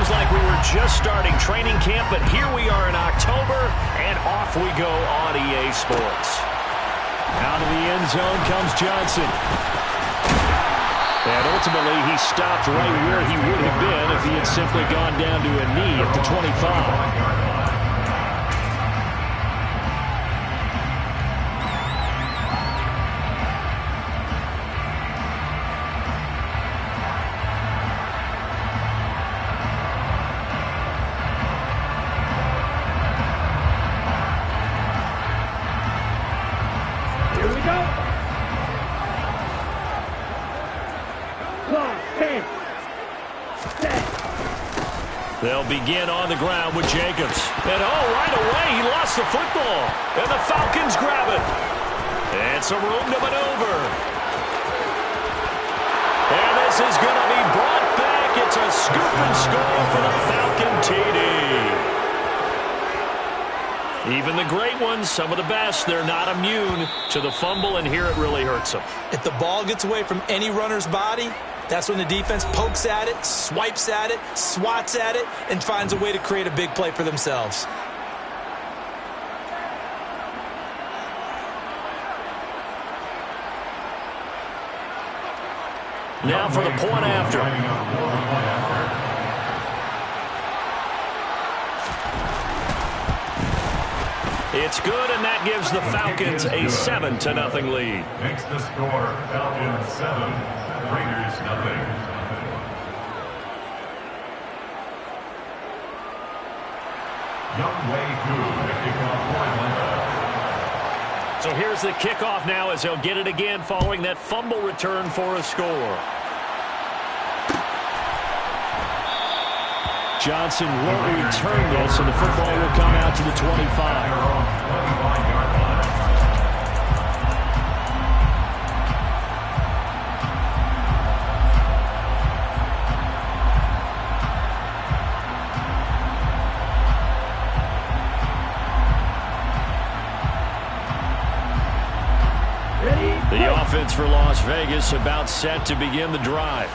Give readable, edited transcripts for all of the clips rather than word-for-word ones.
seems like we were just starting training camp, but here we are in October, and off we go on EA Sports. Out of the end zone comes Johnson. And ultimately, he stopped right where he would have been if he had simply gone down to a knee at the 25. They'll begin on the ground with Jacobs. And right away, he lost the football. And the Falcons grab it. And some room to maneuver. And this is going to be brought back. It's a scoop and score for the Falcon TD. Even the great ones, some of the best, they're not immune to the fumble, and here it really hurts them. If the ball gets away from any runner's body, that's when the defense pokes at it, swipes at it, swats at it, and finds a way to create a big play for themselves. Now for the point after. It's good, and that gives the Falcons a 7-0 lead. Makes the score Falcons 7, Raiders 0. So here's the kickoff now as they'll get it again following that fumble return for a score. Johnson won't return this, and the football will come out to the 25. The offense for Las Vegas about set to begin the drive.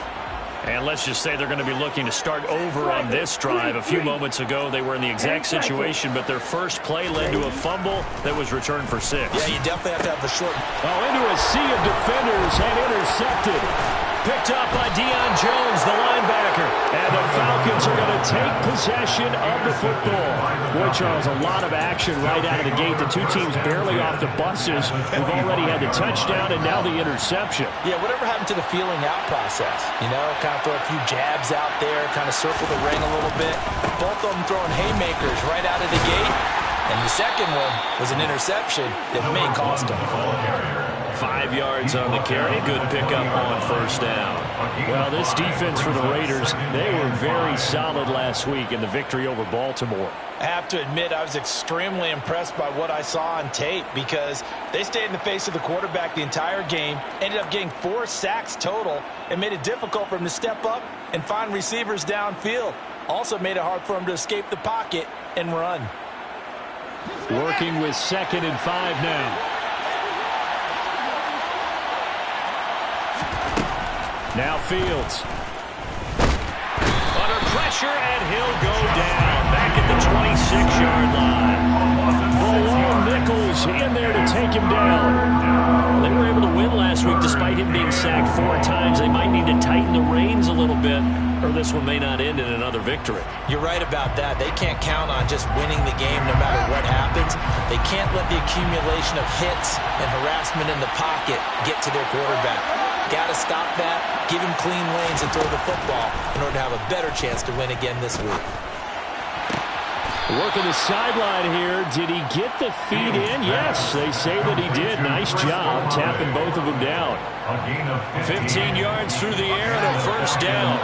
And let's just say they're going to be looking to start over on this drive. A few moments ago, they were in the exact situation, but their first play led to a fumble that was returned for 6. Yeah, you definitely have to have the short. Into a sea of defenders and intercepted. Picked up by Deion Jones, the linebacker. And the Falcons are going to take possession of the football. Boy, Charles, a lot of action right out of the gate. The two teams barely off the buses. We've already had the touchdown and now the interception. Yeah, whatever happened to the feeling out process? You know, kind of throw a few jabs out there, kind of circle the ring a little bit. Both of them throwing haymakers right out of the gate. And the second one was an interception that may cost them. 5 yards on the carry. Good pickup on first down. Well, this defense for the Raiders, they were very solid last week in the victory over Baltimore. I have to admit, I was extremely impressed by what I saw on tape because they stayed in the face of the quarterback the entire game, ended up getting 4 sacks total, and made it difficult for him to step up and find receivers downfield. Also made it hard for him to escape the pocket and run. Working with 2nd and 5 now. Now Fields. Under pressure, and he'll go down. Back at the 26-yard line. Malone Nichols in there to take him down. They were able to win last week despite him being sacked 4 times. They might need to tighten the reins a little bit, or this one may not end in another victory. You're right about that. They can't count on just winning the game no matter what happens. They can't let the accumulation of hits and harassment in the pocket get to their quarterback. Got to stop that, give him clean lanes and throw the football in order to have a better chance to win again this week. Working the sideline here. Did he get the feet in? Yes, they say that he did. Nice job tapping both of them down. 15 yards through the air and a first down.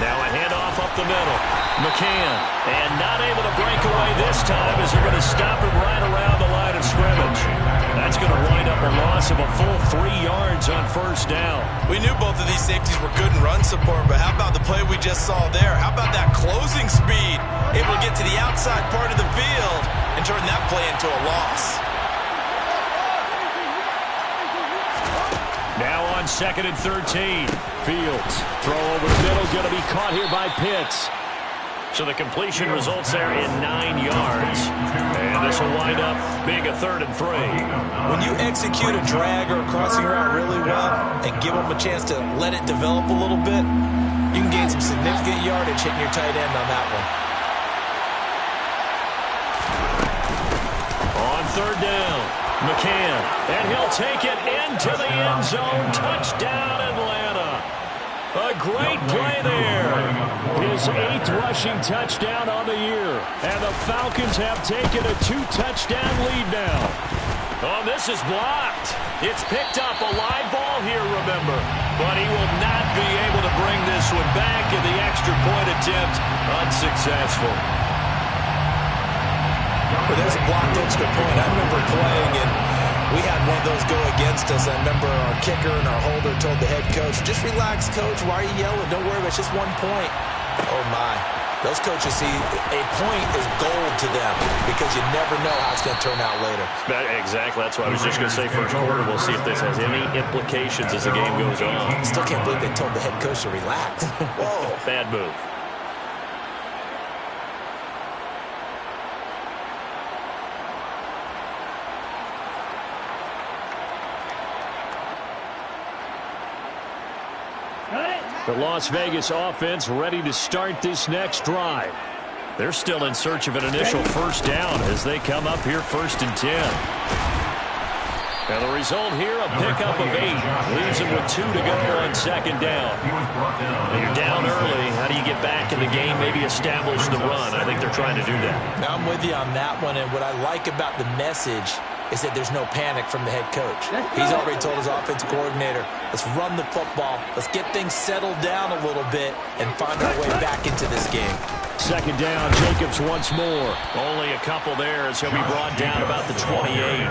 Now a handoff up the middle. McCann, and not able to break away this time as they're going to stop him right around the line of scrimmage. That's going to wind up a loss of a full 3 yards on first down. We knew both of these safeties were good in run support, but how about the play we just saw there? How about that closing speed? Able to get to the outside part of the field and turn that play into a loss. Now on on 2nd and 13. Fields, throw over the middle, going to be caught here by Pitts. So the completion results there in 9 yards. And this will wind up being a 3rd and 3. When you execute a drag or a crossing route really well and give them a chance to let it develop a little bit, you can gain some significant yardage hitting your tight end on that one. On 3rd down, McCann. And he'll take it into the end zone. Touchdown, Atlanta. A great play there. His 8th rushing touchdown on the year. And the Falcons have taken a 2-touchdown lead now. Oh, this is blocked. It's picked up, a live ball here, remember. But he will not be able to bring this one back, and the extra point attempt unsuccessful. Well, there's a blocked extra point. I remember playing, and we had one of those go against us. I remember our kicker and our holder told the head coach, just relax, coach. Why are you yelling? Don't worry, it's just 1 point. Oh, my. Those coaches see a point is gold to them because you never know how it's going to turn out later. Exactly. That's what I was just going to say. First quarter, we'll see if this has any implications as the game goes on. Still can't believe they told the head coach to relax. Whoa. Bad move. The Las Vegas offense ready to start this next drive. They're still in search of an initial first down as they come up here 1st and 10. And the result here, a pickup of 8. Leaves them with 2 to go on 2nd down. And you're down early. How do you get back in the game, maybe establish the run? I think they're trying to do that. Now I'm with you on that one, and what I like about the message is that there's no panic from the head coach. He's already told his offensive coordinator, let's run the football, let's get things settled down a little bit and find our way back into this game. 2nd down, Jacobs once more. Only a couple there as he'll be brought down about the 28.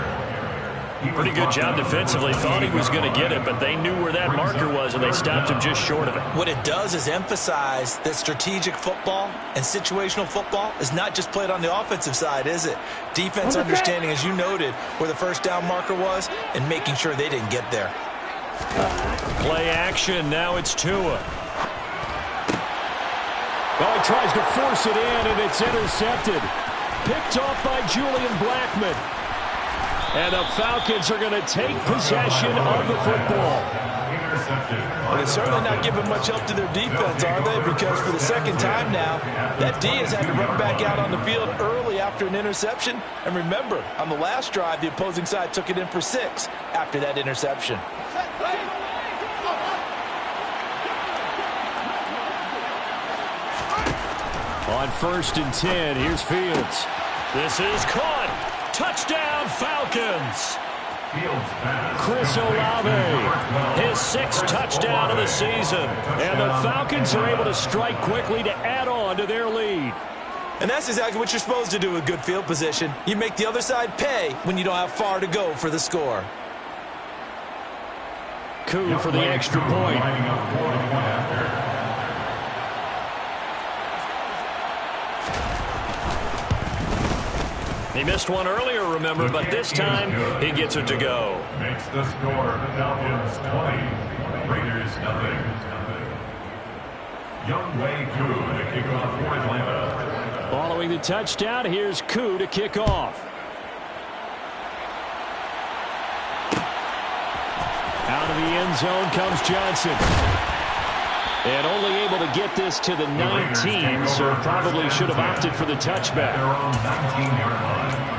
Pretty good job defensively. Thought he was going to get it, but they knew where that marker was, and they stopped him just short of it. What it does is emphasize that strategic football and situational football is not just played on the offensive side, is it? Defense understanding, as you noted, where the first down marker was and making sure they didn't get there. Play action. Now it's Tua. Oh, he tries to force it in, and it's intercepted. Picked off by Julian Blackmon. And the Falcons are going to take possession of the football. Well, they're certainly not giving much help to their defense, are they? Because for the 2nd time now, that D has had to run back out on the field early after an interception. And remember, on the last drive, the opposing side took it in for 6 after that interception. On 1st and 10, here's Fields. This is caught. Touchdown, Falcons. Chris Olave, his 6th touchdown of the season. And the Falcons are able to strike quickly to add on to their lead. And that's exactly what you're supposed to do with good field position. You make the other side pay when you don't have far to go for the score. Koo for the extra point. He missed one earlier, remember, but this time he gets it to go. Makes the score Falcons 20, Raiders nothing. Younghoe Koo to kick off for Atlanta. Following the touchdown, here's Koo to kick off. Out of the end zone comes Johnson. And only able to get this to the 19, so probably should have opted for the touchback. They're on 19-yard line.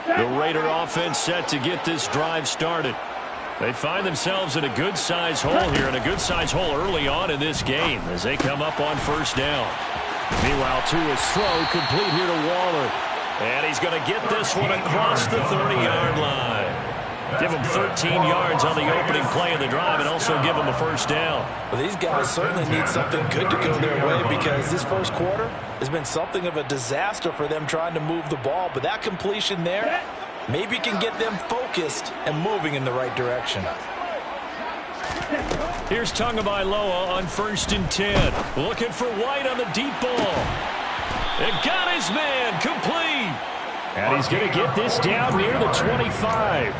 The Raider offense set to get this drive started. They find themselves in a good-sized hole here, and a good-sized hole early on in this game as they come up on 1st down. Meanwhile, Tua's throw complete here to Waller. And he's going to get this one across the 30-yard line. Give him 13 yards on the opening play of the drive and also give him a 1st down. Well, these guys certainly need something good to go their way because this first quarter has been something of a disaster for them trying to move the ball. But that completion there, maybe can get them focused and moving in the right direction. Here's Tagovailoa on 1st and 10. Looking for White on the deep ball. And got his man complete. And he's going to get this down near the 25.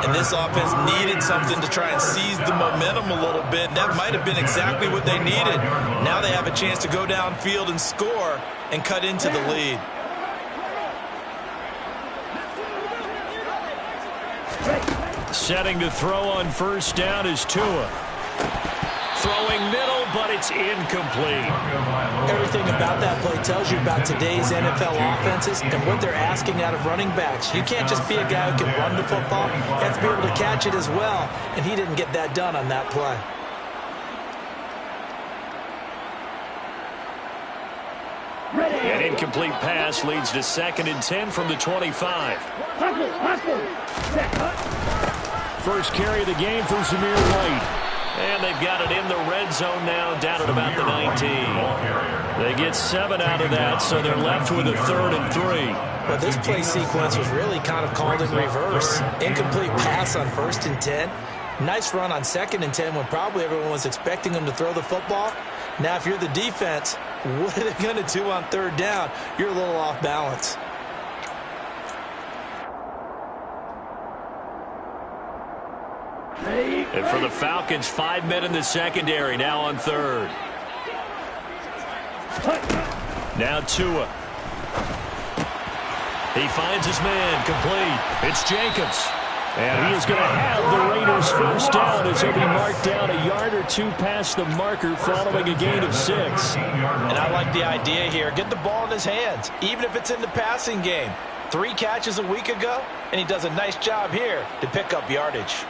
And this offense needed something to try and seize the momentum a little bit. That might have been exactly what they needed. Now they have a chance to go downfield and score and cut into the lead. Setting to throw on 1st down is Tua. Throwing middle, but it's incomplete. Everything about that play tells you about today's NFL offenses and what they're asking out of running backs. You can't just be a guy who can run the football. You have to be able to catch it as well, and he didn't get that done on that play. An incomplete pass leads to 2nd and 10 from the 25. First carry of the game from Zamir White. And they've got it in the red zone now, down at about the 19. They get 7 out of that, so they're left with a 3rd and 3. Well, this play sequence was really kind of called in reverse. Incomplete pass on 1st and 10. Nice run on 2nd and 10 when probably everyone was expecting them to throw the football. Now, if you're the defense, what are they going to do on 3rd down? You're a little off balance. And for the Falcons, 5 men in the secondary, now on 3rd. Now Tua. He finds his man, complete. It's Jacobs. And he is going to have the Raiders' 1st down as he'll be marked down a yard or 2 past the marker following a gain of 6. And I like the idea here. Get the ball in his hands, even if it's in the passing game. 3 catches a week ago, and he does a nice job here to pick up yardage.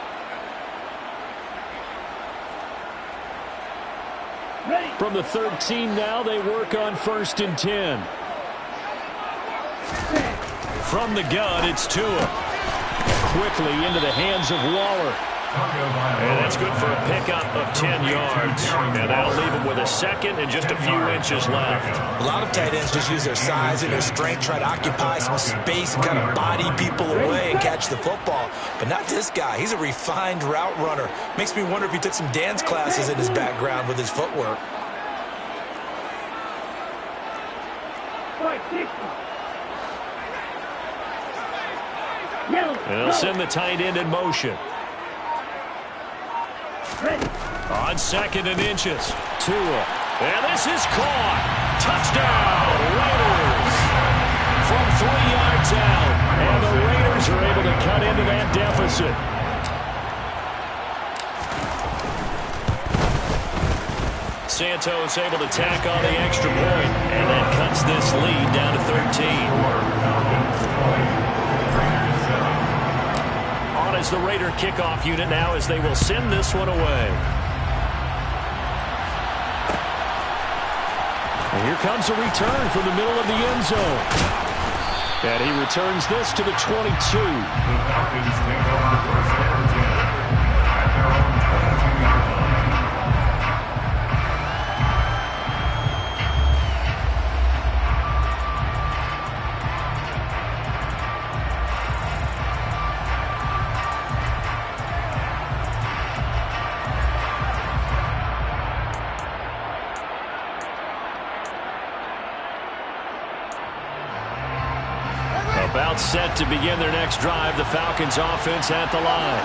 From the 13 now, they work on 1st and 10. From the gun, it's Tua. Quickly into the hands of Waller. And that's good for a pickup of 10 yards. And that'll leave him with a 2nd and just a few inches left. A lot of tight ends just use their size and their strength, try to occupy some space and kind of body people away and catch the football. But not this guy. He's a refined route runner. Makes me wonder if he took some dance classes in his background with his footwork. They'll send the tight end in motion. On 2nd and inches. Tua. And this is caught. Touchdown, Raiders. From 3 yards out. And the Raiders are able to cut into that deficit. Santos able to tack on the extra point. And that cuts this lead down to 13. As the Raider kickoff unit now as they will send this one away. And here comes a return from the middle of the end zone. And he returns this to the 22. The Falcons take over first and 10 at their own 22-yard line. About set to begin their next drive. The Falcons offense at the line.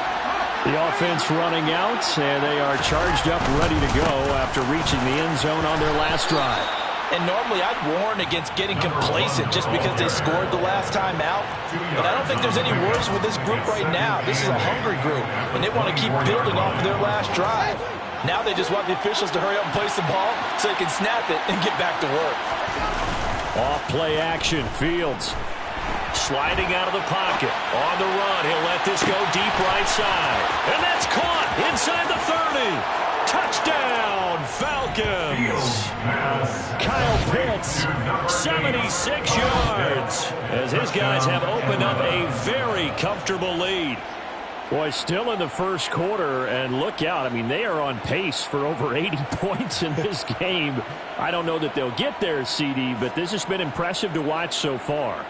The offense running out, and they are charged up, ready to go after reaching the end zone on their last drive. And normally I'd warn against getting complacent just because they scored the last time out. But I don't think there's any worries with this group right now. This is a hungry group, and they want to keep building off of their last drive. Now they just want the officials to hurry up and place the ball so they can snap it and get back to work. Off play action. Fields sliding out of the pocket. On the run, he'll let this go deep right side. And that's caught inside the 30. Touchdown, Falcons. Kyle Pitts, 76 yards. As his guys have opened up a very comfortable lead. Boy, still in the first quarter, and look out. I mean, they are on pace for over 80 points in this game. I don't know that they'll get there, CD, but this has been impressive to watch so far.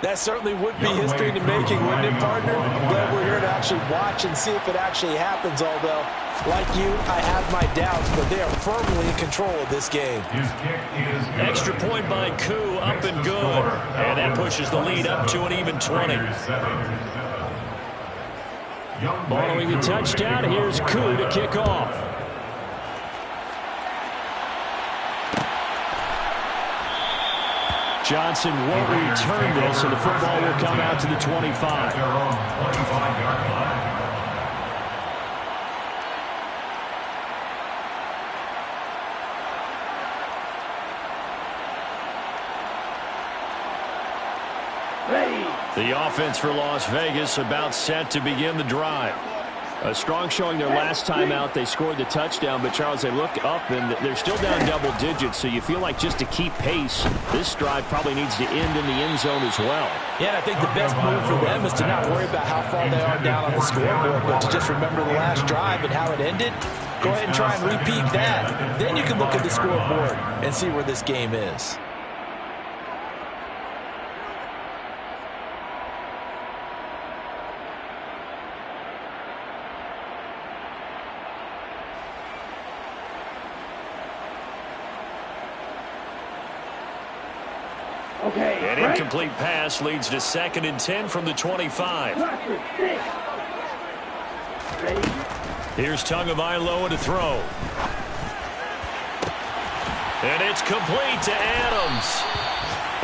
That certainly would be history in the making, wouldn't it, partner? I'm glad we're here to actually watch and see if it actually happens, although, like you, I have my doubts, but they are firmly in control of this game. Extra point by Koo, up and good. And that pushes the lead up to an even 20. Following the touchdown, here's Koo to kick off. Johnson won't return this, and the football will come out to the 25. The offense for Las Vegas about set to begin the drive. A strong showing their last time out. They scored the touchdown, but, Charles, they look up, and they're still down double digits, so you feel like just to keep pace, this drive probably needs to end in the end zone as well. Yeah, and I think the best move for them is to not worry about how far they are down on the scoreboard, but to just remember the last drive and how it ended. Go ahead and try and repeat that. Then you can look at the scoreboard and see where this game is. An incomplete pass leads to 2nd and 10 from the 25. Here's Tagovailoa to throw. And it's complete to Adams.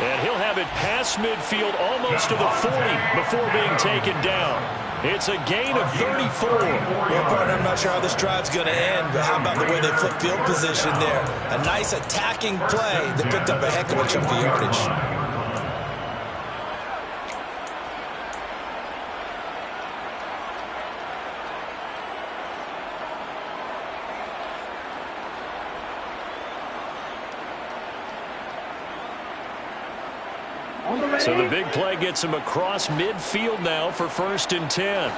And he'll have it past midfield almost to the 40 before being taken down. It's a gain of 34. Well, partner, I'm not sure how this drive's going to end, but how about the way they flip field position there? A nice attacking play that picked up a heck of a chunk of yardage. So the big play gets him across midfield now for 1st and 10.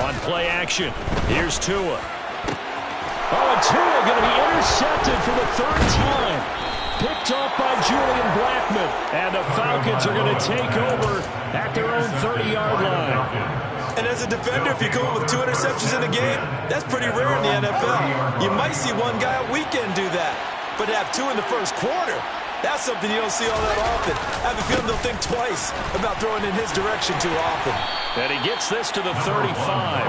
On play action, here's Tua. Oh, and Tua going to be intercepted for the 3rd time. Picked off by Julian Blackmon. And the Falcons are going to take over at their own 30-yard line. And as a defender, if you go with 2 interceptions in a game, that's pretty rare in the NFL. You might see one guy a weekend do that, but to have 2 in the first quarter, that's something you don't see all that often. I have a feeling they'll think twice about throwing in his direction too often. And he gets this to the 35.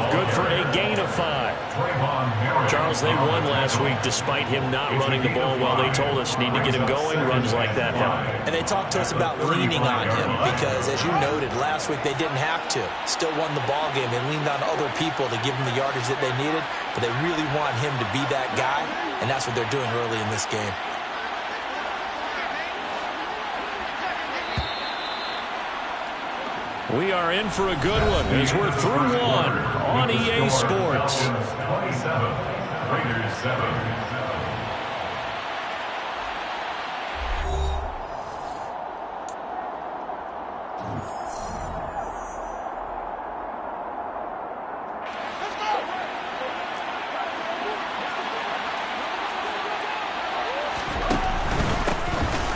Good for a gain of 5. Charles, they won last week despite him not running the ball well. They told us need to get him going. Runs like that help. And they talked to us about leaning on him because, as you noted, last week they didn't have to. Still won the ball game. They leaned on other people to give them the yardage that they needed, but they really want him to be that guy, and that's what they're doing early in this game. We are in for a good one as we're through one on EA Sports. 27, Raiders 7.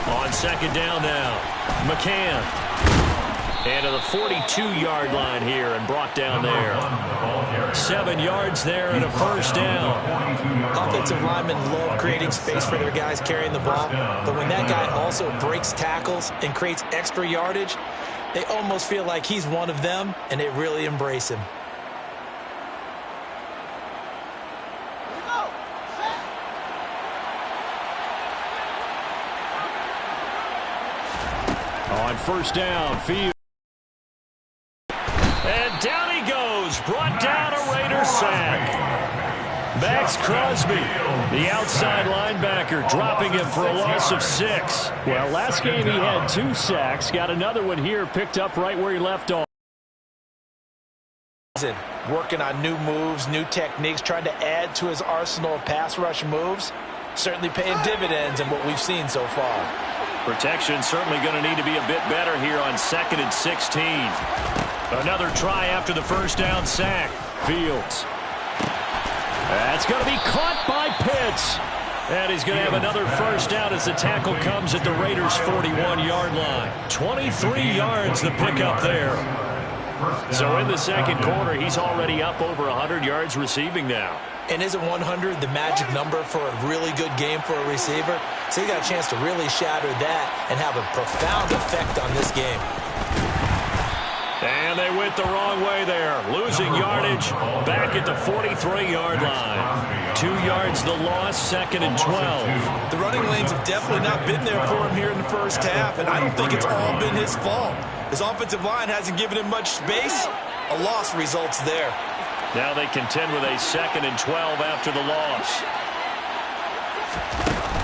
On 2nd down now, McCann. And to the 42-yard line here and brought down there. 7 yards there and a 1st down. Offensive linemen love creating space for their guys carrying the ball, but when that guy also breaks tackles and creates extra yardage, they almost feel like he's one of them, and they really embrace him. On 1st down, Field. And down he goes, brought down a Raider sack. Max Crosby, the outside linebacker, dropping him for a loss of 6. Well, last game he had 2 sacks. Got another one here, picked up right where he left off. Working on new moves, new techniques, trying to add to his arsenal of pass rush moves. Certainly paying dividends in what we've seen so far. Protection certainly going to need to be a bit better here on 2nd and 16. Another try after the 1st down sack. Fields. That's going to be caught by Pitts. And he's going to have another first down as the tackle comes at the Raiders' 41-yard line. 23 yards the pickup there. So in the second quarter, he's already up over 100 yards receiving now. And isn't 100 the magic number for a really good game for a receiver? So he got a chance to really shatter that and have a profound effect on this game. And they went the wrong way there. Losing yardage back at the 43-yard line. 2 yards the loss, 2nd and 12. The running lanes have definitely not been there for him here in the first half, and I don't think it's all been his fault. His offensive line hasn't given him much space. A loss results there. Now they contend with a 2nd and 12 after the loss.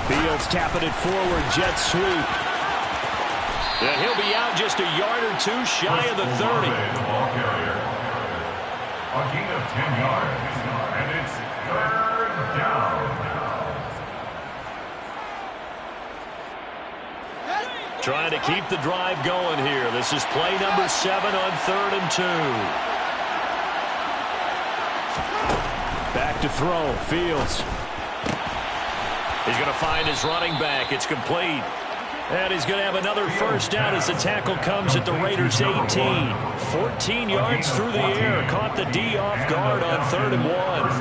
Fields tapping it forward, jet sweep. And he'll be out just a yard or two shy of the 30. A gain of 10 yards, and it's 3rd down. Trying to keep the drive going here. This is play number 7 on 3rd and 2. Back to throw. Fields. He's going to find his running back. It's complete. And he's going to have another first down as the tackle comes at the Raiders' 18. 14 yards through the air. Caught the D off guard on 3rd and 1.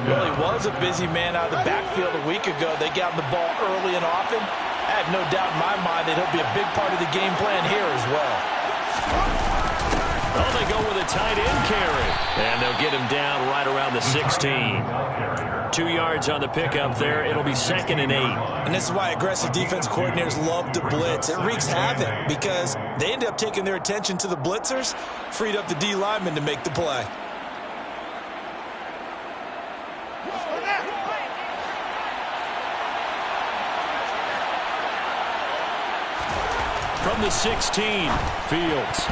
Well, he was a busy man out of the backfield a week ago. They got the ball early and often. I have no doubt in my mind that he'll be a big part of the game plan here as well. Oh, they go with a tight end carry. And they'll get him down right around the 16. 2 yards on the pickup there. It'll be 2nd and 8. And this is why aggressive defense coordinators love to blitz. It wreaks havoc because they end up taking their attention to the blitzers, freed up the D lineman to make the play. From the 16, Fields.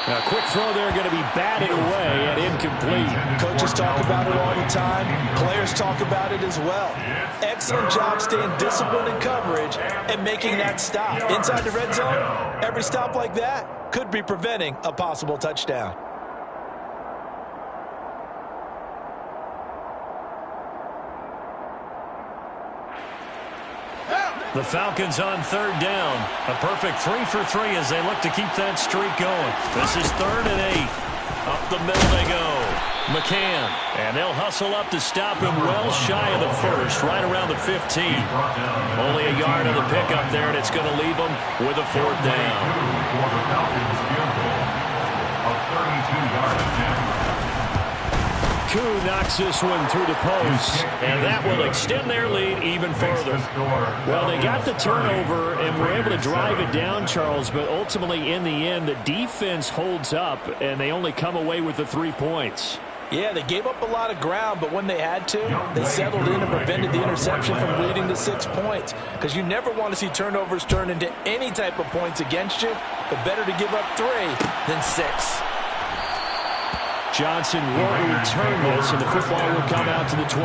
A quick throw there, going to be batted away and incomplete. Coaches talk about it all the time. Players talk about it as well. Excellent job staying disciplined in coverage and making that stop. Inside the red zone, every stop like that could be preventing a possible touchdown. The Falcons on 3rd down. A perfect 3 for 3 as they look to keep that streak going. This is 3rd and 8. Up the middle they go. McCann. And they'll hustle up to stop him well shy of the first, right around the 15. Only a yard on the pickup there, and it's going to leave them with a 4th down. A 32-yard attempt. Koo knocks this one through the post, and that will extend their lead even further. Well, they got the turnover and were able to drive it down, Charles, but ultimately in the end, the defense holds up, and they only come away with the 3 points. Yeah, they gave up a lot of ground, but when they had to, they settled in and prevented the interception from leading to 6 points. Because you never want to see turnovers turn into any type of points against you, but better to give up 3 than 6. Johnson won't return this, and the football will come out to the 25.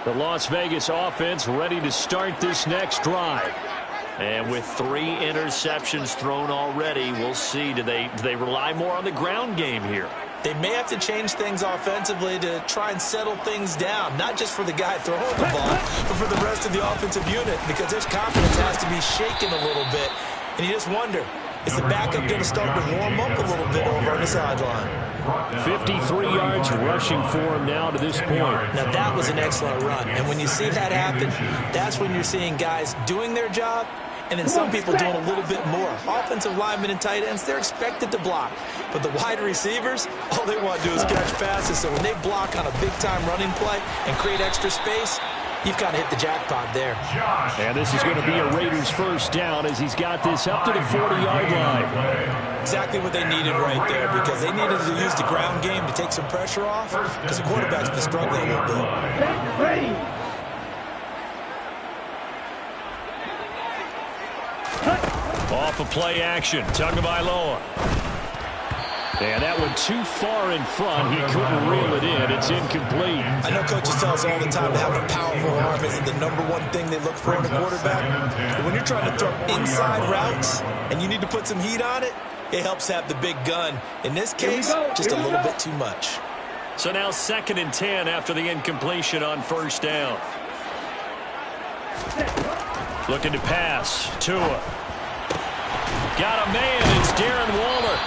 The Las Vegas offense ready to start this next drive. And with 3 interceptions thrown already, we'll see. Do they rely more on the ground game here? They may have to change things offensively to try and settle things down, not just for the guy throwing the ball, but for the rest of the offensive unit, because his confidence has to be shaken a little bit. And you just wonder, is the backup going to start to warm up a little bit over on the sideline? 53 yards rushing for him now to this point. Now, that was an excellent run. And when you see that happen, that's when you're seeing guys doing their job and then some people doing a little bit more. Offensive linemen and tight ends, they're expected to block. But the wide receivers, all they want to do is catch passes. So when they block on a big-time running play and create extra space, you've got to hit the jackpot there. And this is going to be a Raiders first down as he's got this up to the 40-yard line. Exactly what they needed right there, because they needed to use the ground game to take some pressure off, because the quarterback's been struggling a little bit. Off of play action, Tagovailoa. And that one too far in front. He couldn't reel it in. It's incomplete. I know coaches tell us all the time that having a powerful arm isn't the #1 thing they look for in a quarterback. But when you're trying to throw inside routes and you need to put some heat on it, it helps have the big gun. In this case, just a little bit too much. So now 2nd and 10 after the incompletion on 1st down. Looking to pass. Tua. Got a man. It's Darren Waller.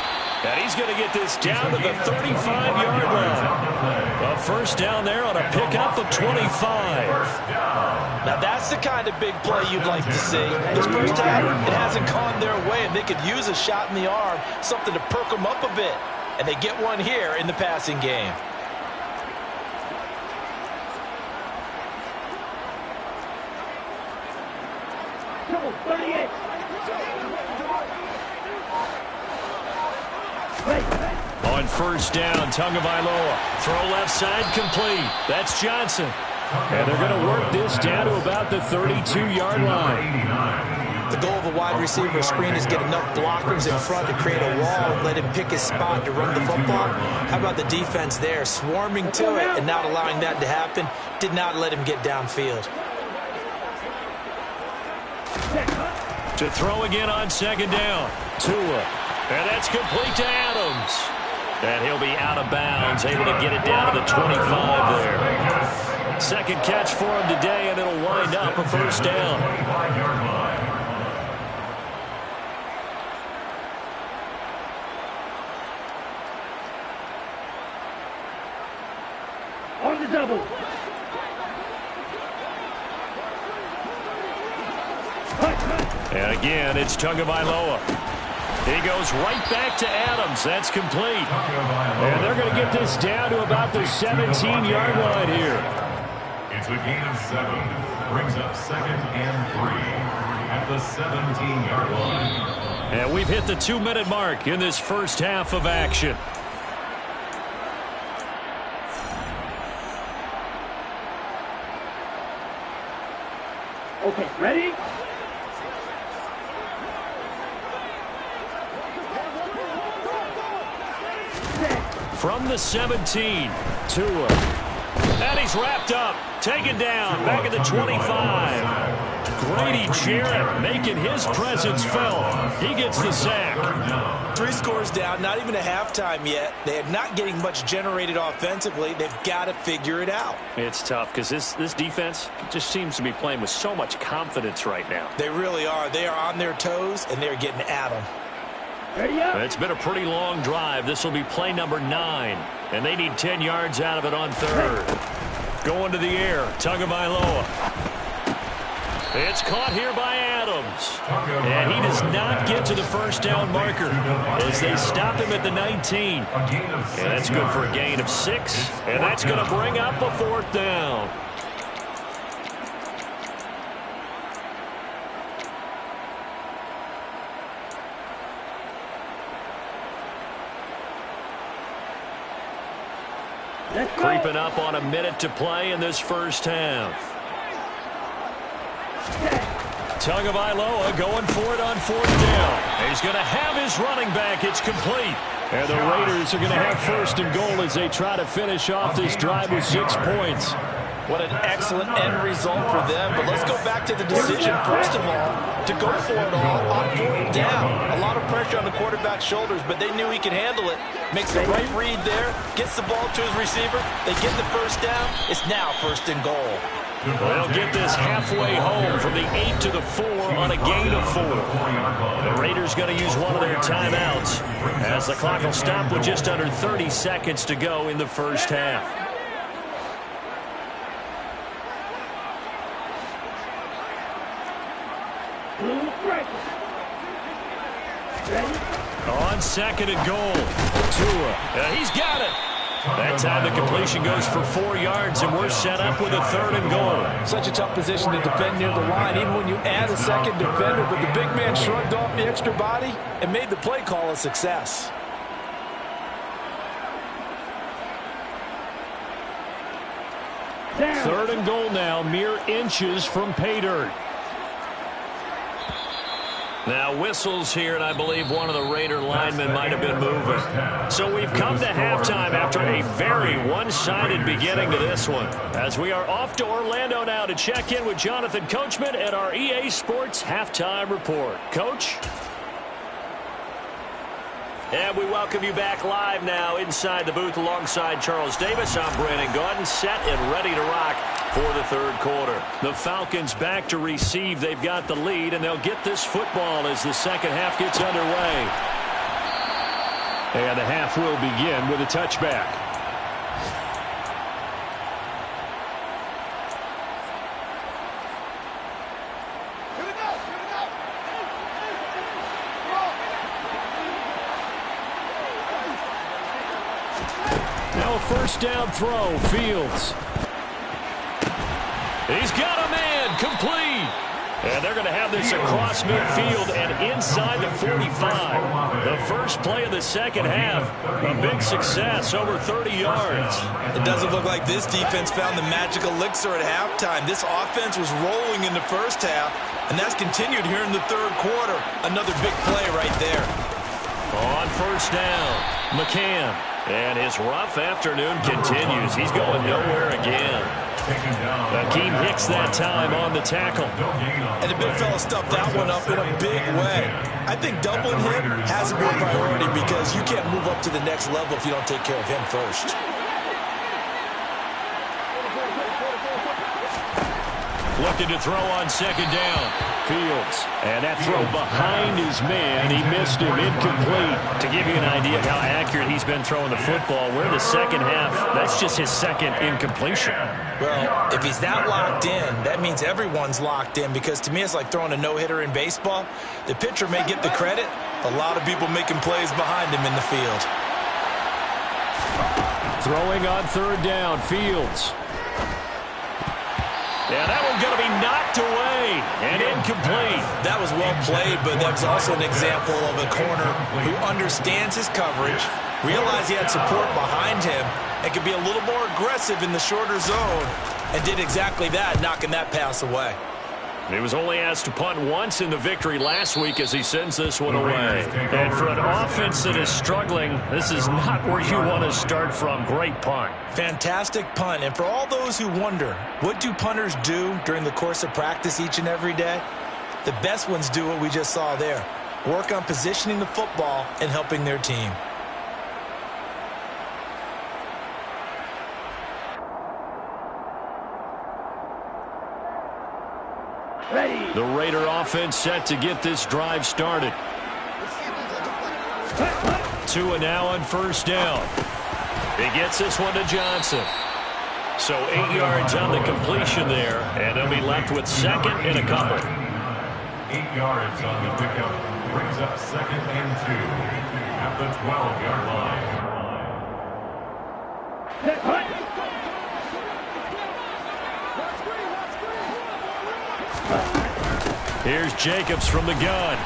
And he's going to get this down to the 35-yard line. A 1st down there on a pickup of 25. Now that's the kind of big play you'd like to see. This first half, it hasn't gone their way, and they could use a shot in the arm, something to perk them up a bit. And they get one here in the passing game. On 1st down, Tagovailoa. Throw left side complete. That's Johnson. And they're going to work this down to about the 32-yard line. The goal of a wide receiver screen is get enough blockers in front to create a wall and let him pick his spot to run the football. How about the defense there, swarming to it and not allowing that to happen? Did not let him get downfield. To throw again on 2nd down. Tua. And that's complete to Adams. And he'll be out of bounds, able to get it down to the 25 there. 2nd catch for him today, and it'll wind up a 1st down. On the double. And again, it's Tagovailoa. He goes right back to Adams. That's complete. And they're going to get this down to about the 17-yard line here. It's a gain of 7. Brings up 2nd and 3 at the 17-yard line. And we've hit the 2-minute mark in this first half of action. Okay, ready? From the 17, Tua. And he's wrapped up, taken down, back at the 25. Grady Jarrett making his presence felt. He gets the sack. 3 scores down, not even a halftime yet. They are not getting much generated offensively. They've got to figure it out. It's tough because this defense just seems to be playing with so much confidence right now. They really are. They are on their toes, and they're getting at them. It's been a pretty long drive. This will be play number 9. And they need 10 yards out of it on 3rd. Going to the air. Tagovailoa. It's caught here by Adams. And he does not get to the 1st down marker as they stop him at the 19. And that's good for a gain of 6. And that's going to bring up a 4th down. Creeping up on a minute to play in this first half. Tagovailoa going for it on 4th down. He's going to have his running back. It's complete. And the Raiders are going to have 1st and goal as they try to finish off this drive with 6 points. What an excellent end result for them. But let's go back to the decision, first of all, to go for it all on 4th down. A lot of pressure on the quarterback's shoulders, but they knew he could handle it. Makes the right read there, gets the ball to his receiver. They get the 1st down. It's now 1st and goal. They'll get this halfway home from the 8 to the 4 on a gain of 4. The Raiders going to use one of their timeouts as the clock will stop with just under 30 seconds to go in the first half. On 2nd and goal, Tua. He's got it. That time the completion goes for 4 yards, and we're set up with a 3rd and goal. Such a tough position to defend near the line, even when you add a 2nd defender, but the big man shrugged off the extra body and made the play call a success. Down. 3rd and goal now, mere inches from pay dirt. Now whistles here, and I believe one of the Raider linemen might have been moving. So we've come to halftime after a very one-sided beginning to this one. As we are off to Orlando now to check in with Jonathan Coachman at our EA Sports Halftime Report. Coach? And we welcome you back live now inside the booth alongside Charles Davis. I'm Brandon Gaudin, set and ready to rock for the third quarter. The Falcons back to receive. They've got the lead, and they'll get this football as the second half gets underway. And the half will begin with a touchback. Now a first down throw, Fields. He's got a man, complete. And they're going to have this across midfield and inside the 45. The first play of the second half, a big success, over 30 yards. It doesn't look like this defense found the magical elixir at halftime. This offense was rolling in the first half, and that's continued here in the third quarter. Another big play right there. On first down, McCann. And his rough afternoon continues. He's going nowhere again. Akeem Hicks that time on the tackle. And the big fella stuffed that one up in a big way. I think doubling him has to be a priority because you can't move up to the next level if you don't take care of him first. Looking to throw on second down. Fields. And that throw behind his man. He missed him. Incomplete. To give you an idea of how accurate he's been throwing the football, we're in the second half. That's just his second incompletion. Well, if he's that locked in, that means everyone's locked in because to me it's like throwing a no-hitter in baseball. The pitcher may get the credit. A lot of people making plays behind him in the field. Throwing on third down. Fields. Yeah, that one's going to be knocked away and incomplete. That was well played, but that was also an example of a corner who understands his coverage, realized he had support behind him, and could be a little more aggressive in the shorter zone, and did exactly that, knocking that pass away. He was only asked to punt once in the victory last week as he sends this one away. And for an offense that is struggling, this is not where you want to start from. Great punt. Fantastic punt. And for all those who wonder, what do punters do during the course of practice each and every day? The best ones do what we just saw there. Work on positioning the football and helping their team. The Raider offense set to get this drive started. Tua now on first down. He gets this one to Johnson. So 8 yards on the completion there, and they'll be left with second and a couple. 8 yards on the pickup brings up second and 2 at the 12-yard line. Here's Jacobs from the gun.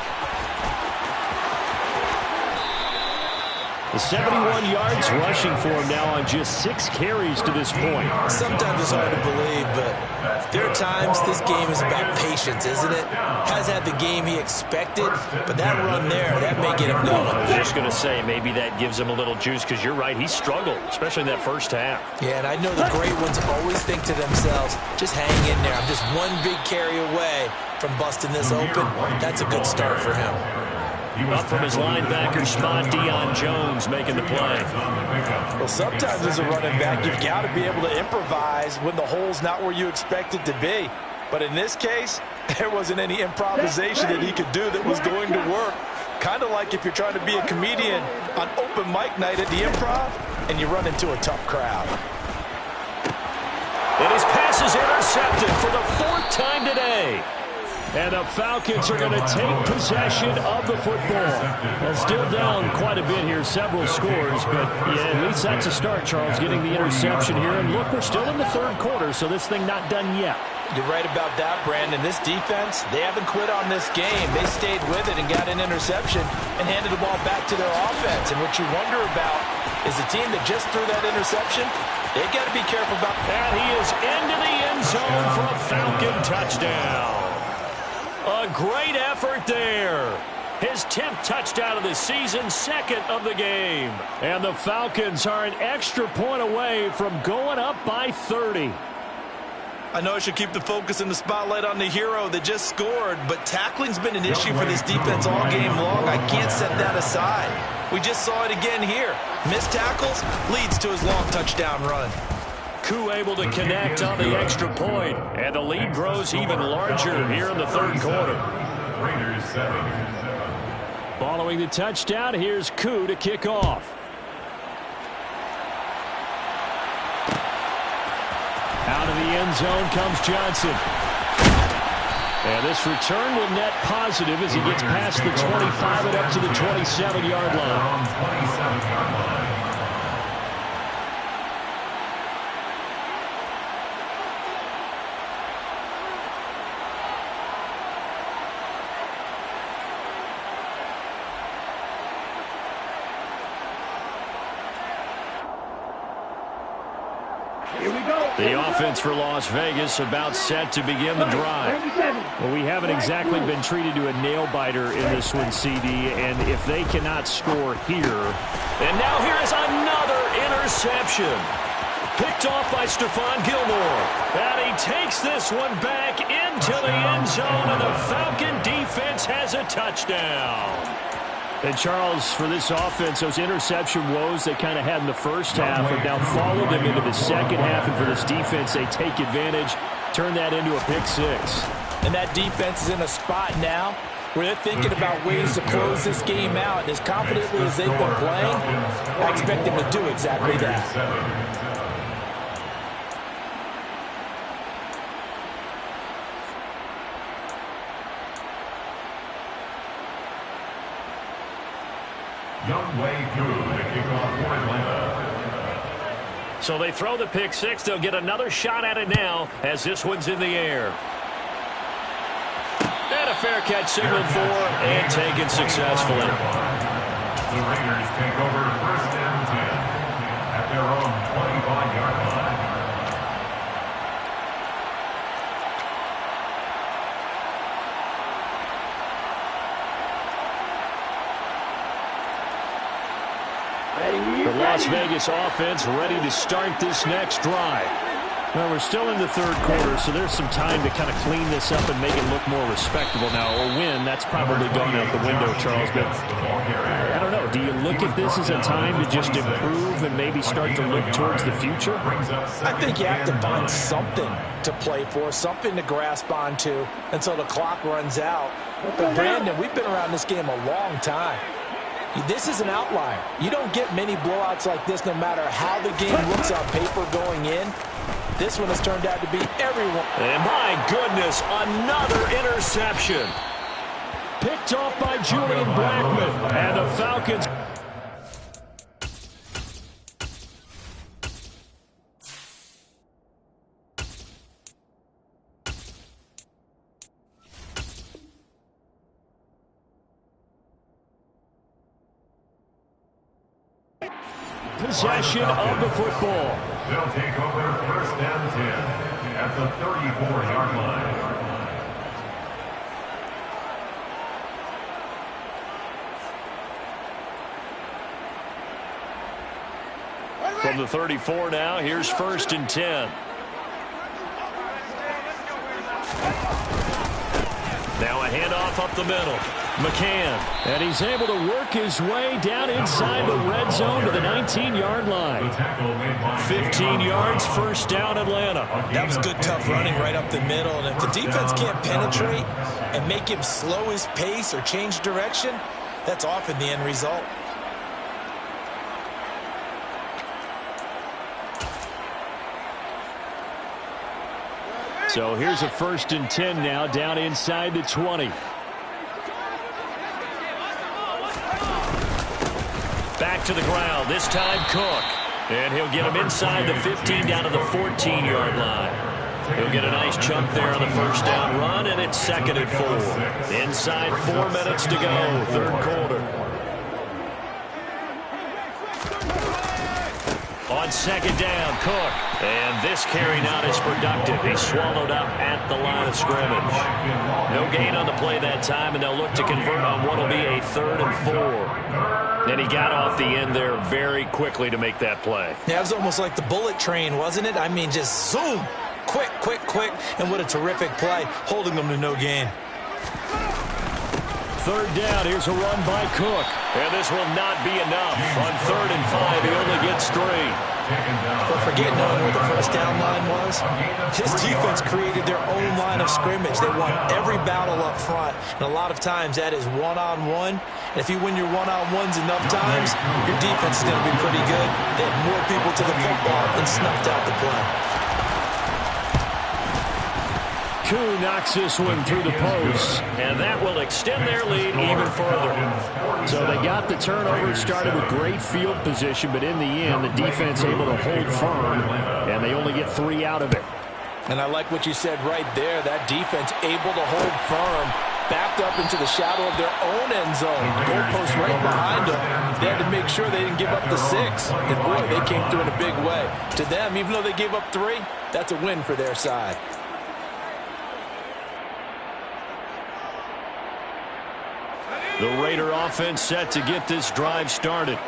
The 71 yards rushing for him now on just 6 carries to this point. Sometimes it's hard to believe, but there are times this game is about patience, isn't it? Has had the game he expected, but that run there, that may get him going. I was just going to say, maybe that gives him a little juice because you're right, he struggled, especially in that first half. Yeah, and I know the great ones always think to themselves, just hang in there. I'm just one big carry away from busting this open. That's a good start for him. Up from his linebacker spot, Deion Jones making the play. Well, sometimes as a running back, you've got to be able to improvise when the hole's not where you expect it to be. But in this case, there wasn't any improvisation that he could do that was going to work. Kind of like if you're trying to be a comedian on open mic night at the Improv and you run into a tough crowd. And his pass is intercepted for the 4th time today. And the Falcons are going to take possession of the football. Well, still down quite a bit here, several scores, but yeah, at least that's a start, Charles, getting the interception here. And look, we're still in the third quarter, so this thing not done yet. You're right about that, Brandon. This defense, they haven't quit on this game. They stayed with it and got an interception and handed the ball back to their offense. And what you wonder about is the team that just threw that interception, they got to be careful about that. And he is into the end zone for a Falcon touchdown. A great effort there. His 10th touchdown of the season, 2nd of the game. And the Falcons are an extra point away from going up by 30. I know I should keep the focus and the spotlight on the hero that just scored, but tackling's been an issue for this defense all game long. I can't set that aside. We just saw it again here. Missed tackles leads to his long touchdown run. Koo able to connect on the extra point, and the lead grows even larger here in the third quarter. Raiders 7. Following the touchdown, here's Koo to kick off. Out of the end zone comes Johnson. And this return will net positive as he gets past the 25 and up to the 27-yard line. 27-yard line. The offense for Las Vegas about set to begin the drive. Well, we haven't exactly been treated to a nail-biter in this one, CD, and if they cannot score here. And now here is another interception. Picked off by Stephon Gilmore. And he takes this one back into the end zone, and the Falcon defense has a touchdown. And, Charles, for this offense, those interception woes they kind of had in the first half have now followed them into the second half. And for this defense, they take advantage, turn that into a pick six. And that defense is in a spot now where they're thinking about ways to close this game out. And as confidently as they've been playing, I expect them to do exactly that. So they throw the pick six. They'll get another shot at it now as this one's in the air. And a fair catch signaled for and taken successfully. The Raiders take over 1st and 10 at their own 25-yard line. The Las Vegas offense ready to start this next drive. Well, we're still in the third quarter, so there's some time to kind of clean this up and make it look more respectable now. Or win, that's probably gone out the window, Charles. But I don't know. Do you look at this as a time to just improve and maybe start to look towards the future? I think you have to find something to play for, something to grasp onto until the clock runs out. But, Brandon, we've been around this game a long time. This is an outlier. You don't get many blowouts like this no matter how the game looks on paper going in. This one has turned out to be everyone. And my goodness, another interception. Picked off by Julian Blackmon. And the Falcons. Possession of the football. They'll take over 1st and 10 at the 34-yard line. From the 34 now, here's 1st and 10. Now a handoff up the middle. McCann, and he's able to work his way down inside the red zone to the 19-yard line. 15 yards, 1st down, Atlanta. That was good, tough running right up the middle. And if the defense can't penetrate and make him slow his pace or change direction, that's often the end result. So here's a 1st and 10 now down inside the 20. Back to the ground, this time Cook. And he'll get him inside the 15 down to the 14-yard line. He'll get a nice chunk there on the 1st down run, and it's 2nd and 4. Inside 4 minutes to go, third quarter. On second down, Cook. And this carry not as productive. He's swallowed up at the line of scrimmage. No gain on the play that time, and they'll look to convert on what will be a 3rd and 4. And he got off the end there very quickly to make that play. Yeah, it was almost like the bullet train, wasn't it? I mean, just zoom. Quick, quick, quick. And what a terrific play, holding them to no gain. 3rd down, here's a run by Cook. And this will not be enough. On 3rd and 5, he only gets 3. Don't forget knowing where the first down line was. His defense created their own line of scrimmage. They won every battle up front. And a lot of times that is one-on-one. And if you win your one-on-ones enough times, your defense is going to be pretty good. They had more people to the football and snuffed out the play. Koo knocks this one through the post, and that will extend their lead even further. So they got the turnover, started with great field position, but in the end, the defense able to hold firm, and they only get 3 out of it. And I like what you said right there. That defense able to hold firm, backed up into the shadow of their own end zone. Goalpost right behind them. They had to make sure they didn't give up the 6. And boy, they came through in a big way. To them, even though they gave up 3, that's a win for their side. The Raider offense set to get this drive started.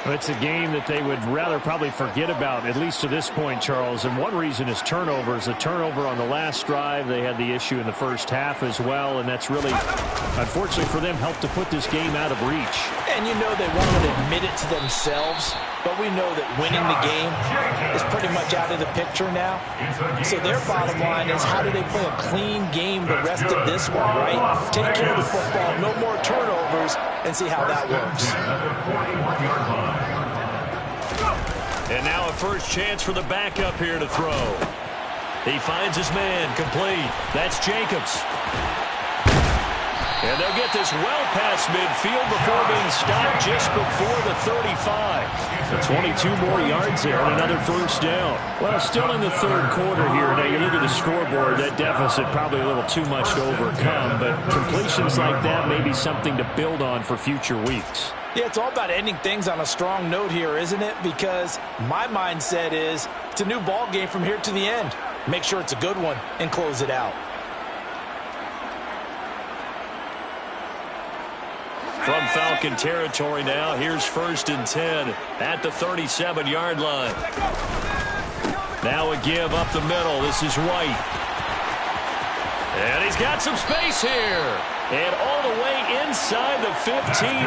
It's a game that they would rather probably forget about, at least to this point, Charles. And one reason is turnovers. The turnover on the last drive, they had the issue in the first half as well, and that's really, unfortunately for them, helped to put this game out of reach. And you know they won't admit it to themselves, but we know that winning the game is pretty much out of the picture now. So their bottom line is, how do they play a clean game the rest of this one, right? Take care of the football, no more turnovers, and see how that works. And now a first chance for the backup here to throw. He finds his man, complete. That's Jacobs. And they'll get this well past midfield before being stopped just before the 35. So 22 more yards there and another first down. Well, still in the 3rd quarter here. Now, you look at the scoreboard, that deficit probably a little too much to overcome, but completions like that may be something to build on for future weeks. Yeah, it's all about ending things on a strong note here, isn't it? Because my mindset is it's a new ball game from here to the end. Make sure it's a good one and close it out. From Falcon territory now, here's 1st and 10 at the 37-yard line. Now a give up the middle. This is White. And he's got some space here. And all the way inside the 15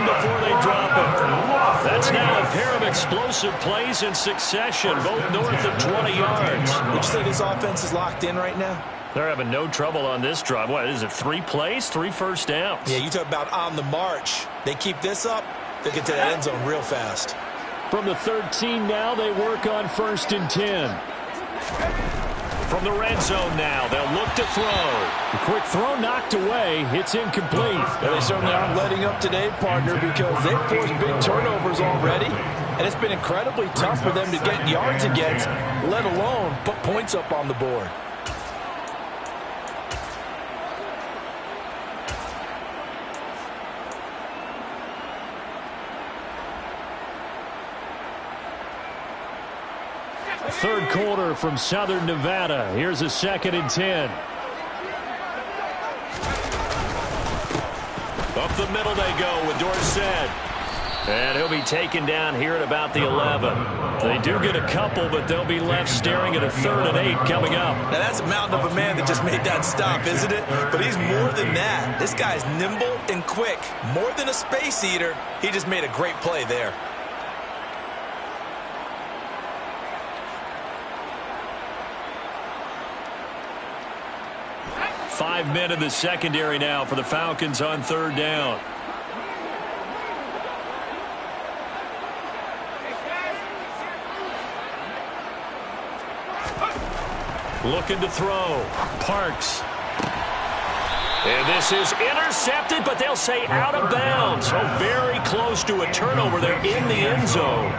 before they drop it. That's now a pair of explosive plays in succession, both north of 20 yards. Would you say this offense is locked in right now? They're having no trouble on this drive. What is it, 3 plays, 3 first downs? Yeah, you talk about on the march. They keep this up, they'll get to that end zone real fast. From the 13 now, they work on 1st and 10. From the red zone now, they'll look to throw. A quick throw knocked away. It's incomplete. Well, they certainly aren't letting up today, partner, because they've forced big turnovers already. And it's been incredibly tough for them to get yards against, let alone put points up on the board. Third quarter from Southern Nevada. Here's a 2nd and 10. Up the middle they go with Dorsett. And he'll be taken down here at about the 11. They do get a couple, but they'll be left staring at a 3rd and 8 coming up. Now that's a mountain of a man that just made that stop, isn't it? But he's more than that. This guy's nimble and quick. More than a space eater. He just made a great play there. 5 men in the secondary now for the Falcons on 3rd down. Looking to throw. Parks. And this is intercepted, but they'll say out of bounds. So very close to a turnover there in the end zone.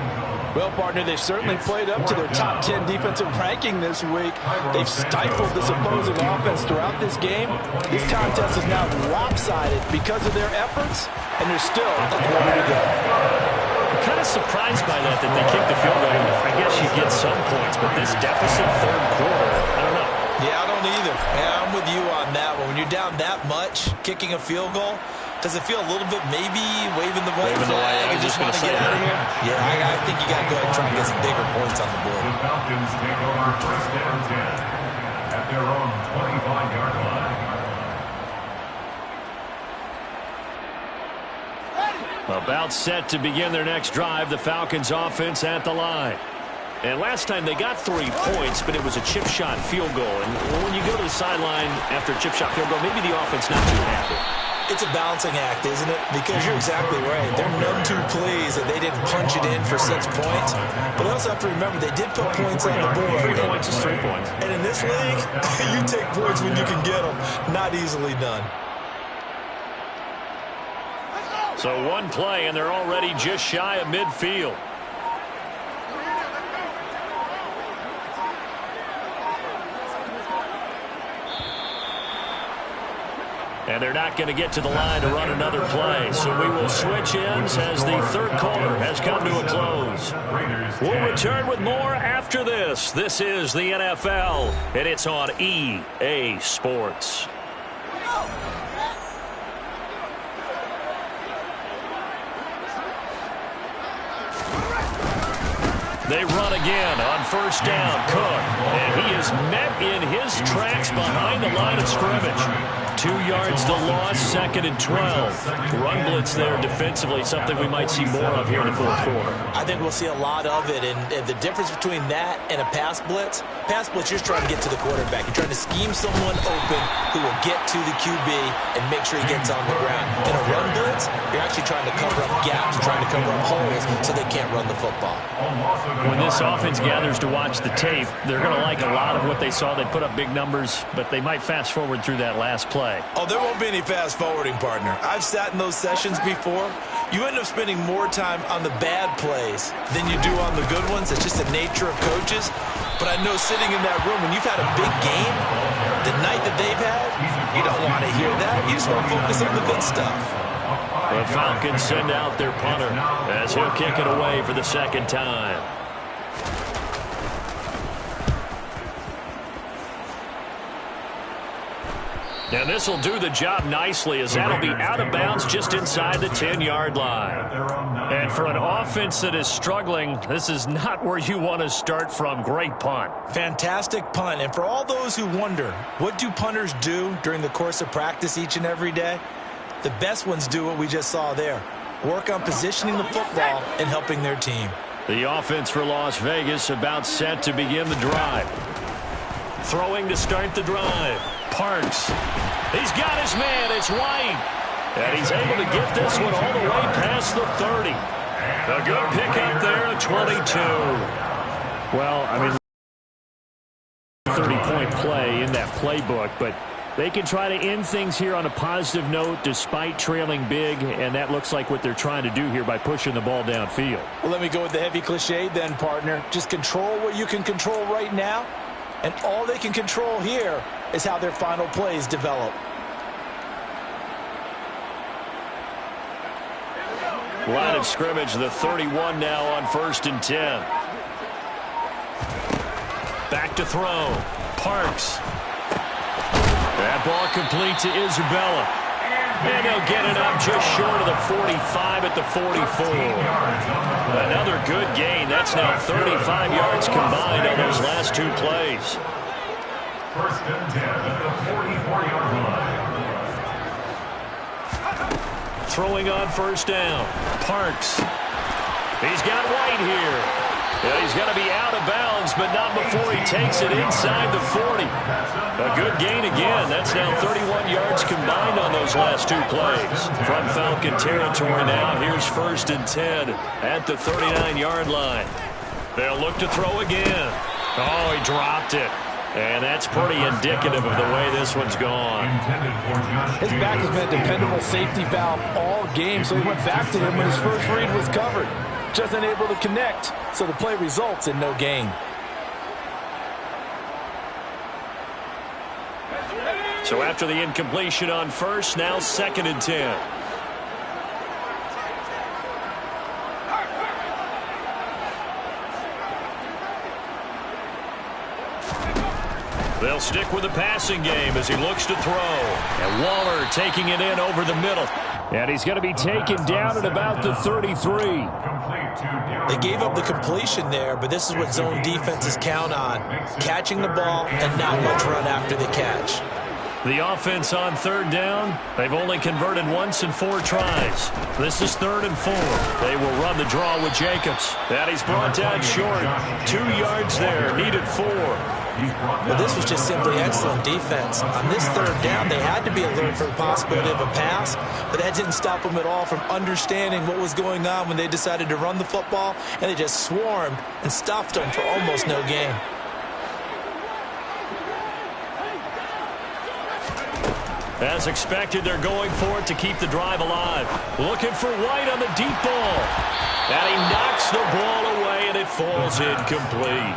Well, partner, they've certainly played up to their top 10 defensive ranking this week. They've stifled this opposing offense throughout this game. This contest is now lopsided because of their efforts, and there's still a quarter to go. kind of surprised by that they kicked the field goal. I guess you get some points, but this deficit third quarter, I don't know. Yeah, I don't either. Yeah, I'm with you on that one. When you're down that much, kicking a field goal, does it feel a little bit maybe waving the white flag and just want to get out of here? Yeah, I think you got to go ahead and try and get some bigger points on the board. The Falcons take over first and 10 at their own 25-yard line. About set to begin their next drive, the Falcons offense at the line. And last time they got 3 points, but it was a chip shot field goal. And when you go to the sideline after a chip shot field goal, maybe the offense not too happy. It's a balancing act, isn't it? Because you're exactly right. They're none too pleased that they didn't punch it in for 6 points. But they also have to remember they did put points on the board. 3 points is 3 points. And in this league, you take points when you can get them. Not easily done. So one play, and they're already just shy of midfield. And they're not going to get to the line to run another play. So we will switch ends as the third quarter has come to a close. We'll return with more after this. This is the NFL, and it's on EA Sports. They run again on first down. Cook. And he is met in his tracks behind the line of scrimmage. 2 yards to loss, 2nd and 12. Run blitz there defensively, something we might see more of here in the fourth quarter. I think we'll see a lot of it. And the difference between that and a pass blitz, you're just trying to get to the quarterback. You're trying to scheme someone open who will get to the QB and make sure he gets on the ground. In a run blitz, you're actually trying to cover up gaps, trying to cover up holes so they can't run the football. When this offense gathers to watch the tape, they're going to like a lot of what they saw. They put up big numbers, but they might fast forward through that last play. Oh, there won't be any fast forwarding, partner. I've sat in those sessions before. You end up spending more time on the bad plays than you do on the good ones. It's just the nature of coaches. But I know sitting in that room, when you've had a big game, the night that they've had, you don't want to hear that. You just want to focus on the good stuff. The Falcons send out their punter as he'll kick it away for the second time. And this will do the job nicely as that'll be out of bounds just inside the 10-yard line. And for an offense that is struggling, this is not where you want to start from. Great punt. Fantastic punt. And for all those who wonder, what do punters do during the course of practice each and every day? The best ones do what we just saw there. Work on positioning the football and helping their team. The offense for Las Vegas about set to begin the drive. Throwing to start the drive. Parks. He's got his man. It's White. And he's able to get this one all the way past the 30. A good pickup there at 22. Well, I mean, 30-point play in that playbook, but they can try to end things here on a positive note despite trailing big, and that looks like what they're trying to do here by pushing the ball downfield. Well, let me go with the heavy cliche then, partner. Just control what you can control right now, and all they can control here is how their final plays develop. Line of scrimmage, the 31 now on 1st and 10. Back to throw. Parks. That ball complete to Isabella. And they'll get it up just short of the 45 at the 44. Another good gain. That's now 35 yards combined on those last 2 plays. 1st and 10 at the 44-yard line. Throwing on first down. Parks. He's got White here. Yeah, he's got to be out of bounds, but not before he takes it inside the 40. A good gain again. That's now 31 yards combined on those last 2 plays. From Falcon territory now, here's 1st and 10 at the 39-yard line. They'll look to throw again. Oh, he dropped it. And that's pretty indicative of the way this one's gone. His back has been a dependable safety valve all game, so he went back to him when his first read was covered. Just unable to connect, so the play results in no gain. So after the incompletion on first, now 2nd and 10. They'll stick with the passing game as he looks to throw. And Waller taking it in over the middle. And he's going to be taken down at about the 33. They gave up the completion there, but this is what zone defenses count on. Catching the ball and not much run after the catch. The offense on third down, they've only converted once in 4 tries. This is 3rd and 4. They will run the draw with Jacobs. And he's brought down short. 2 yards there, needed 4. Well, this was just simply excellent defense. On this 3rd down, they had to be alert for the possibility of a pass, but that didn't stop them at all from understanding what was going on when they decided to run the football, and they just swarmed and stuffed them for almost no gain. As expected, they're going for it to keep the drive alive. Looking for White on the deep ball. And he knocks the ball away, and it falls incomplete.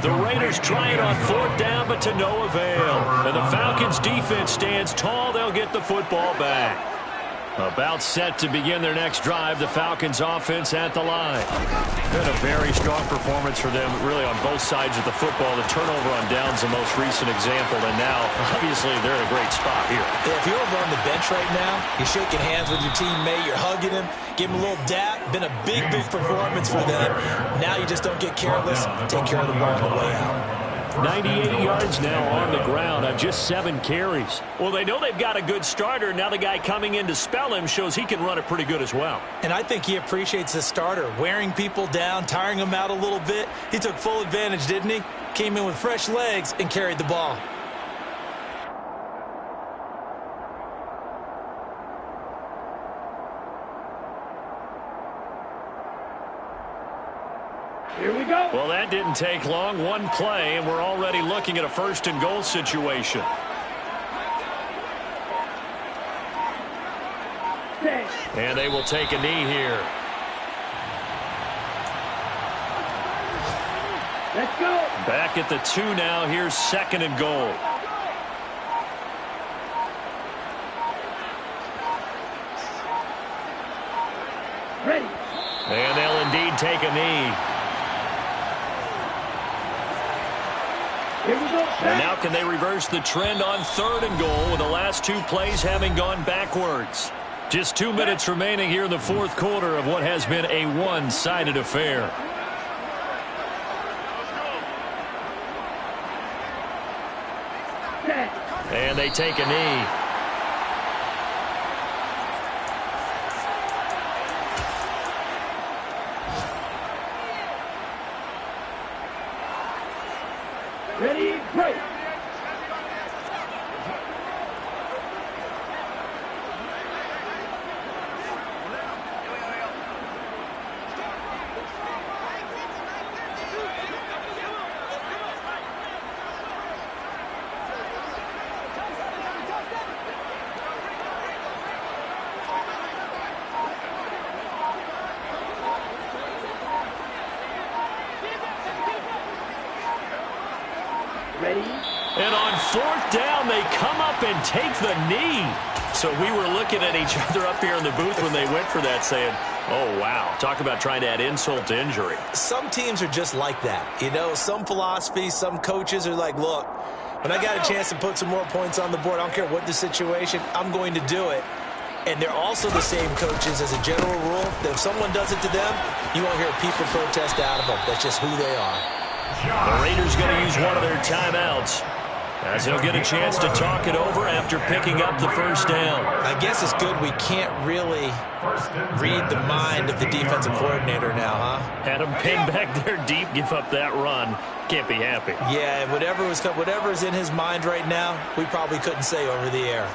The Raiders try it on 4th down, but to no avail. And the Falcons' defense stands tall. They'll get the football back. About set to begin their next drive, the Falcons' offense at the line. Been a very strong performance for them, really, on both sides of the football. The turnover on downs the most recent example, and now, obviously, they're in a great spot here. Yeah, if you're over on the bench right now, you're shaking hands with your teammate, you're hugging him, give him a little dap. Been a big performance for them. Now you just don't get careless. Take care of the ball on the way out. 98 yards now on the ground on just 7 carries. Well, they know they've got a good starter. Now the guy coming in to spell him shows he can run it pretty good as well. And I think he appreciates the starter, wearing people down, tiring them out a little bit. He took full advantage, didn't he? Came in with fresh legs and carried the ball. Here we go. Well, that didn't take long. 1 play, and we're already looking at a 1st and goal situation. And they will take a knee here. Let's go. Back at the 2 now. Here's 2nd and goal. Ready. And they'll indeed take a knee. And now can they reverse the trend on 3rd and goal with the last 2 plays having gone backwards? Just 2 minutes remaining here in the 4th quarter of what has been a one-sided affair. And they take a knee. Ready, break. And on 4th down, they come up and take the knee. So we were looking at each other up here in the booth when they went for that, saying, oh, wow. Talk about trying to add insult to injury. Some teams are just like that. You know, some philosophies, some coaches are like, look, when I got a chance to put some more points on the board, I don't care what the situation, I'm going to do it. And they're also the same coaches as a general rule that if someone does it to them, you won't hear people protest out of them. That's just who they are. The Raiders going to use one of their timeouts as they'll get a chance to talk it over after picking up the 1st down. I guess it's good we can't really read the mind of the defensive coordinator now, huh? Had him pinned back there deep, give up that run. Can't be happy. Yeah, whatever is in his mind right now, we probably couldn't say over the air.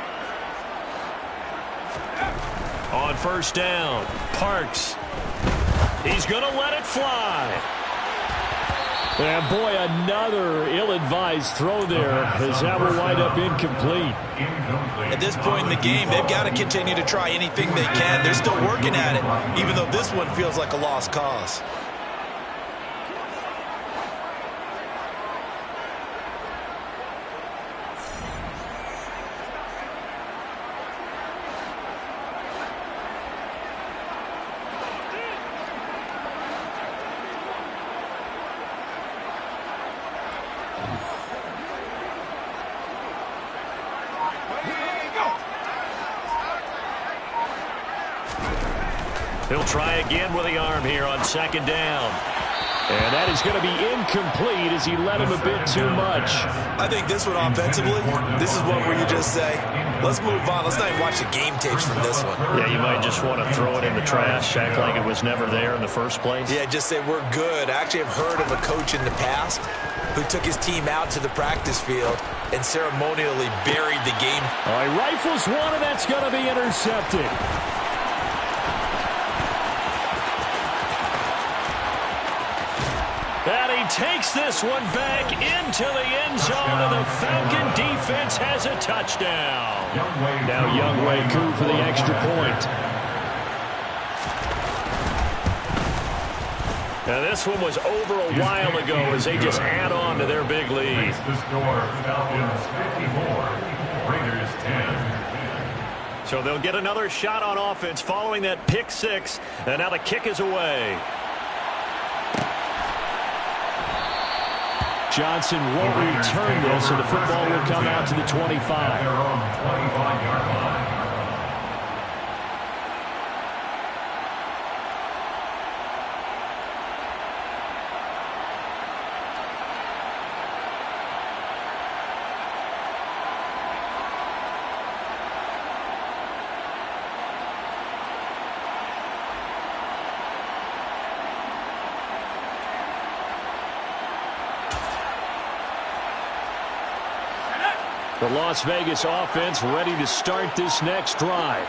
On 1st down, Parks. He's going to let it fly. And, boy, another ill-advised throw there as that will wind up incomplete. At this point in the game, they've got to continue to try anything they can. They're still working at it, even though this one feels like a lost cause. He'll try again with the arm here on second down. And that is going to be incomplete as he led him a bit too much. I think this one offensively, this is one where you just say, let's move on. Let's not even watch the game tapes from this one. Yeah, you might just want to throw it in the trash, act like it was never there in the first place. Yeah, just say we're good. I actually have heard of a coach in the past who took his team out to the practice field and ceremonially buried the game. All right, rifles one, and that's going to be intercepted. And he takes this one back into the end zone, and the Falcon defense has a touchdown. Now Younghoe Koo for the extra point. Now this one was over a while ago as they just add on to their big lead. The score, Falcons 54, Raiders 10. So they'll get another shot on offense following that pick six, and now the kick is away. Johnson won't return this, and the football will come out to the 25. Their own 25-yard line. The Las Vegas offense ready to start this next drive.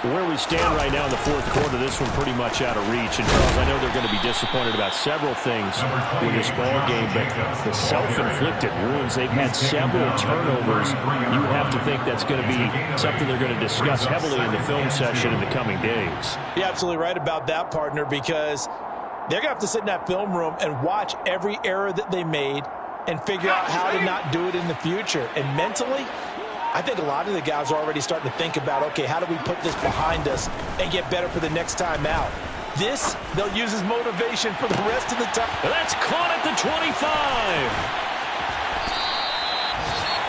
Where we stand right now in the fourth quarter, this one pretty much out of reach. And, Charles, I know they're going to be disappointed about several things with this ball game, but the self-inflicted wounds, they've had several turnovers. You have to think that's going to be something they're going to discuss heavily in the film session in the coming days. You're absolutely right about that, partner, because they're going to have to sit in that film room and watch every error that they made and figure out how to not do it in the future. And mentally, I think a lot of the guys are already starting to think about, okay, how do we put this behind us and get better for the next time out? This, they'll use as motivation for the rest of the time. That's caught at the 25.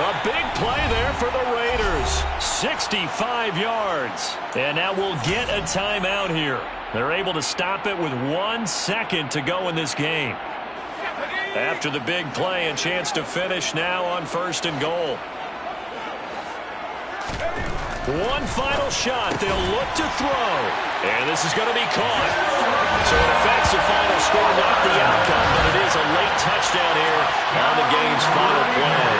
A big play there for the Raiders. 65 yards. And now we'll get a timeout here. They're able to stop it with 1 second to go in this game. After the big play, a chance to finish now on 1st and goal. One final shot. They'll look to throw. And this is going to be caught. So it affects the final score, not the outcome, but it is a late touchdown here on the game's final play.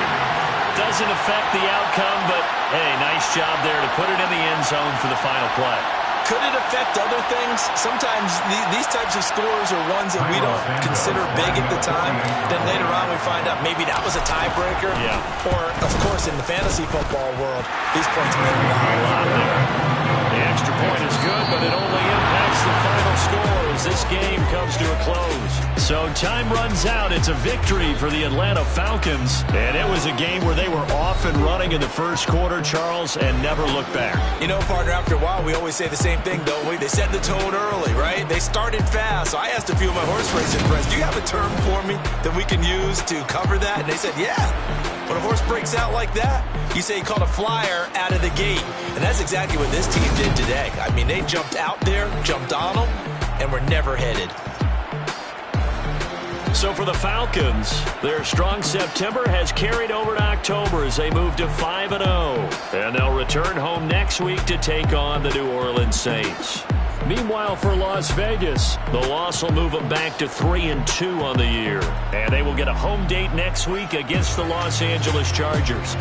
Doesn't affect the outcome, but, hey, nice job there to put it in the end zone for the final play. Could it affect other things? Sometimes these types of scores are ones that we don't consider big at the time. Then later on we find out maybe that was a tiebreaker. Yeah. Or, of course, in the fantasy football world, these points mean a lot there. The extra point is good, but it only impacts the final score as this game comes to a close. So time runs out. It's a victory for the Atlanta Falcons. And it was a game where they were off and running in the first quarter, Charles, and never looked back. You know, partner, after a while, we always say the same thing, don't we? They set the tone early, right? They started fast. So I asked a few of my horse racing friends, do you have a term for me that we can use to cover that? And they said, yeah. When a horse breaks out like that, you say he caught a flyer out of the gate. And that's exactly what this team did today. I mean, they jumped out there, jumped on them, and were never headed. So for the Falcons, their strong September has carried over to October as they move to 5-0. And they'll return home next week to take on the New Orleans Saints. Meanwhile, for Las Vegas, the loss will move them back to 3-2 on the year. And they will get a home date next week against the Los Angeles Chargers.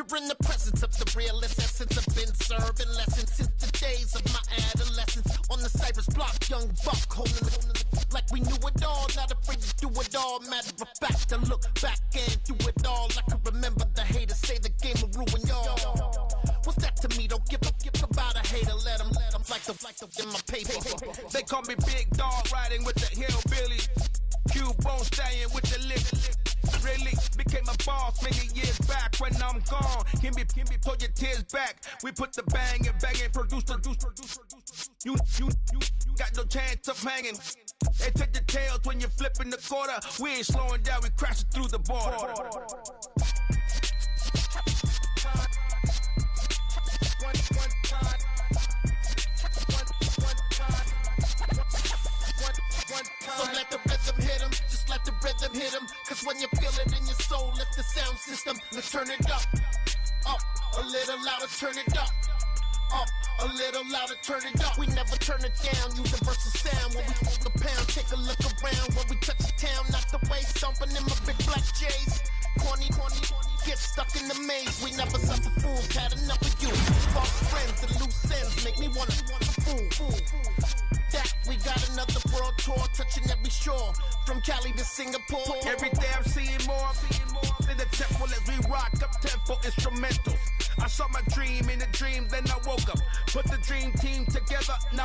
You're in the presence of the realest essence. I've been serving lessons since the days of my adolescence. On the Cypress block, young buck holding it like we knew it all. Not afraid to do it all. Matter of fact, I look back and do it all. I can remember the haters say the game will ruin y'all. What's that to me? Don't give about a hater. Let them like the in my paper. They call me Big Dog, riding with the hillbillies. Cubone stallion with the lip. Really became a boss many years back. When I'm gone, can be pull your tears back. We put the bang and produce. You got no chance of hanging. They take the tails when you're flipping the quarter. We ain't slowing down, we crashing through the border. So let the rhythm hit him, just let the rhythm hit him. Cause when you feel it in your soul, lift the sound system. Let's turn it up, a little louder, turn it up. A little louder, turn it up. We never turn it down, universal sound. When we hold the pound, take a look around. When we touch the town, not the way, stomping in my big black J's. Corny, get stuck in the maze. We never suffer fools, had enough of you. False friends and loose ends make me wanna fool. That we got another world tour, touching every shore, from Cali to Singapore. Every day I'm seeing more in the temple as we rock up tempo instrumentals. I saw my dream in a dream, then I woke up. Put the dream team together, now